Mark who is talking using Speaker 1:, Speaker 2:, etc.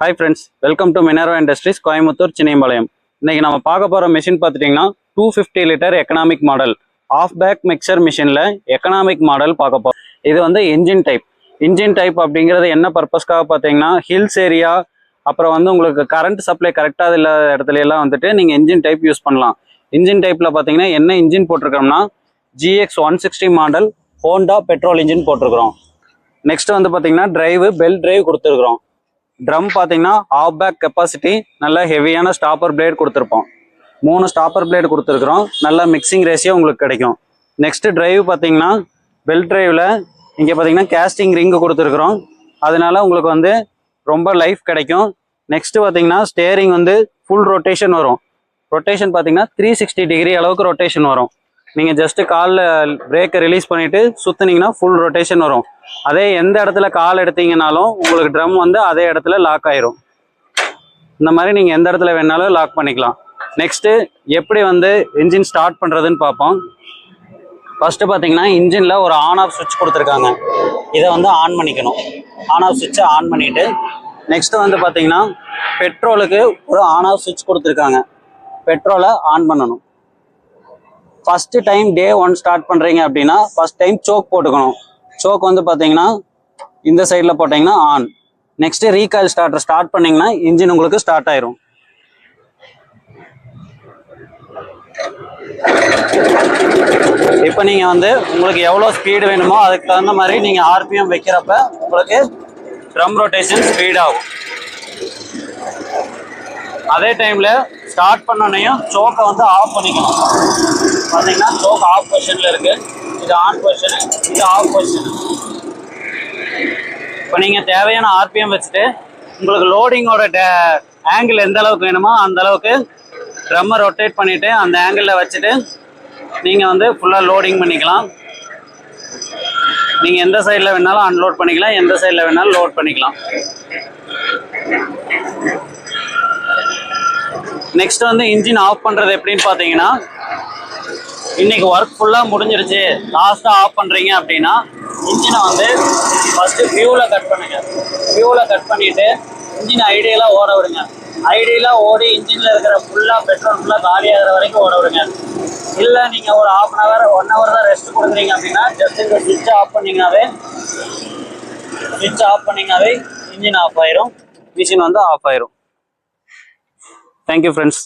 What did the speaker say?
Speaker 1: Hi friends, welcome to Minerva Industries, Coimbatore, Chinnambalayam. இன்னைக்கு நம்ம பார்க்க போற மெஷின் பார்த்துட்டீங்கன்னா 250 litre economic model half bag mixer மிஷினில் எக்கனாமிக் மாடல் பார்க்க போகிறோம். இது வந்து இன்ஜின் டைப் அப்படிங்கிறது என்ன பர்பஸ்க்காக பார்த்தீங்கன்னா ஹில்ஸ் ஏரியா, அப்புறம் வந்து உங்களுக்கு கரண்ட் சப்ளை கரெக்டாக இல்லாத இடத்துல எல்லாம் வந்துட்டு நீங்கள் இன்ஜின் டைப் யூஸ் பண்ணலாம். இன்ஜின் டைப்பில் பார்த்தீங்கன்னா என்ன இன்ஜின் போட்டிருக்கோம்னா GX 160 model Honda petrol engine போட்டிருக்கிறோம். நெக்ஸ்ட் வந்து பார்த்தீங்கன்னா பெல்ட் டிரைவ் கொடுத்துருக்குறோம். ட்ரம் பார்த்தீங்கன்னா ஆஃப் பேக் கெப்பாசிட்டி, நல்ல ஹெவியான ஸ்டாப்பர் பிளேட் கொடுத்துருப்போம். 3 ஸ்டாப்பர் பிளேட் கொடுத்துருக்குறோம். நல்ல மிக்சிங் ரேஷியோ உங்களுக்கு கிடைக்கும். நெக்ஸ்ட் டிரைவ் பார்த்தீங்கன்னா பெல்ட் டிரைவில் இங்கே பார்த்தீங்கன்னா கேஸ்டிங் ரிங்கு கொடுத்துருக்குறோம். அதனால உங்களுக்கு வந்து ரொம்ப லைஃப் கிடைக்கும். நெக்ஸ்ட் பார்த்தீங்கன்னா ஸ்டேரிங் வந்து ஃபுல் ரொட்டேஷன் வரும். ரொட்டேஷன் பார்த்தீங்கன்னா 360 டிகிரி அளவுக்கு ரொட்டேஷன் வரும். நீங்கள் ஜஸ்ட்டு காலில் பிரேக்கை ரிலீஸ் பண்ணிவிட்டு சுற்றுனீங்கன்னா ஃபுல் ரொட்டேஷன் வரும். அதே எந்த இடத்துல கால் எடுத்தீங்கனாலும் உங்களுக்கு ட்ரம் வந்து அதே இடத்துல லாக் ஆயிரும். இந்த மாதிரி நீங்கள் எந்த இடத்துல வேணாலும் லாக் பண்ணிக்கலாம். நெக்ஸ்ட்டு எப்படி வந்து இன்ஜின் ஸ்டார்ட் பண்ணுறதுன்னு பார்ப்போம். ஃபஸ்ட்டு பார்த்தீங்கன்னா இன்ஜினில் ஒரு ஆன் ஆஃப் சுவிட்ச் கொடுத்துருக்காங்க. இதை வந்து ஆன் பண்ணிக்கணும். ஆன் ஆஃப் சுவிட்சை ஆன் பண்ணிவிட்டு நெக்ஸ்ட்டு வந்து பார்த்தீங்கன்னா பெட்ரோலுக்கு ஒரு ஆன் ஆஃப் சுவிட்ச் கொடுத்துருக்காங்க. பெட்ரோலை ஆன் பண்ணணும். ஃபஸ்ட்டு டைம் டே 1 ஸ்டார்ட் பண்ணுறீங்க அப்படின்னா ஃபஸ்ட் டைம் சோக் போட்டுக்கணும். சோக் வந்து பார்த்தீங்கன்னா இந்த சைடில் போட்டிங்கன்னா on. Next recoil starter start பண்ணிங்கன்னா இன்ஜின் உங்களுக்கு ஸ்டார்ட் ஆயிரும். இப்போ நீங்கள் வந்து உங்களுக்கு எவ்வளோ ஸ்பீடு வேணுமோ அதுக்கு தகுந்த மாதிரி நீங்கள் RPM வைக்கிறப்ப உங்களுக்கு ட்ரம் ரொட்டேஷன் ஸ்பீட் ஆகும். அதே டைமில் ஸ்டார்ட் பண்ணோன்னையும் சோக்கை வந்து ஆஃப் பண்ணிக்கணும். பார்த்தீங்கன்னா சோக் ஆஃப் பொசிஷனில் இருக்குது. இது ஆன் பொசிஷனு, இது ஆஃப் பொசிஷனு. இப்போ நீங்கள் தேவையான RPM வச்சுட்டு உங்களுக்கு லோடிங்கோட ஆங்கிள் எந்த அளவுக்கு வேணுமோ அந்த அளவுக்கு ட்ரம்மை ரொட்டேட் பண்ணிவிட்டு அந்த ஆங்கிளில் வச்சுட்டு நீங்கள் வந்து ஃபுல்லாக லோடிங் பண்ணிக்கலாம். நீங்கள் எந்த சைடில் வேணாலும் அன்லோட் பண்ணிக்கலாம், எந்த சைடில் வேணாலும் லோட் பண்ணிக்கலாம். நெக்ஸ்ட் வந்து இன்ஜின் ஆஃப் பண்ணுறது எப்படின்னு பார்த்தீங்கன்னா, இன்னைக்கு ஒர்க் ஃபுல்லாக முடிஞ்சிருச்சு, லாஸ்ட்டாக ஆஃப் பண்ணுறீங்க அப்படின்னா இன்ஜினை வந்து ஃபஸ்ட்டு ஃபியூலை கட் பண்ணுங்க. ஃபியூலை கட் பண்ணிவிட்டு இன்ஜின் ஐடியலாக ஓட விடுங்க. ஐடியலாக ஓடி இன்ஜினில் இருக்கிற பெட்ரோல் ஃபுல்லாக காலியாகிற வரைக்கும் ஓட விடுங்க. இல்லை நீங்கள் ஒரு ½ hour 1 hour தான் ரெஸ்ட் கொடுக்குறீங்க அப்படின்னா ஜஸ்ட் இந்த ஸ்விட்சை ஆஃப் பண்ணிங்கனாவே இன்ஜின் ஆஃப் ஆயிரும், மிஷின் வந்து ஆஃப் ஆயிரும். Thank you friends.